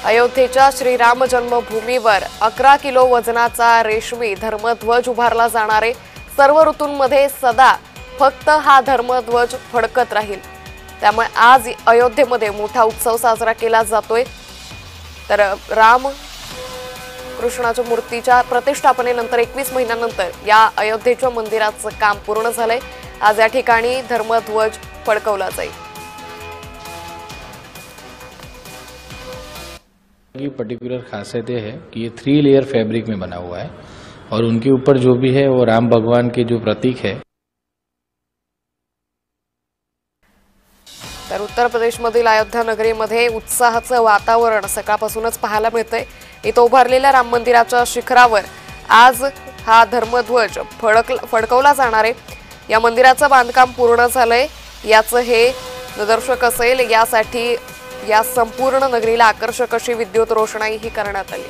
अयोध्येच्या Shriram जन्मभूमीवर 11 kilo वजनाचा रेशमी धर्मध्वज उभारला जाणार आहे। सर्व ऋतूंमध्ये सदा फक्त हा धर्मध्वज फडकत राहील। त्यामुळे आज अयोध्येमध्ये मोठा उत्सव साजरा केला जातोय। तर राम कृष्णाच्या मूर्तीच्या प्रतिष्ठापनेनंतर 21 महिन्यानंतर या अयोध्येच्या मंदिराचं काम पूर्ण झालंय। आज या ठिकाणी धर्मध्वज फडकवला जाईल। की पर्टिकुलर खासियत ये है कि ये 3 लेयर फैब्रिक में बना हुआ है और उनके ऊपर जो भी है वो राम भगवान के जो प्रतीक है। तर उत्तर प्रदेशमधील अयोध्या नगरीमध्ये उत्साहाचं वातावरण सकाळपासूनच पाहायला मिळतंय। इथं उभारलेल्या राम मंदिराच्या शिखरावर आज हा धर्मध्वज फडकवला जाणार आहे। या मंदिराचं बांधकाम पूर्ण झालंय, याचं हे निदर्शक असेल। यासाठी या संपूर्ण नगरीला आकर्षक अशी विद्युत रोषणाई ही करण्यात आली।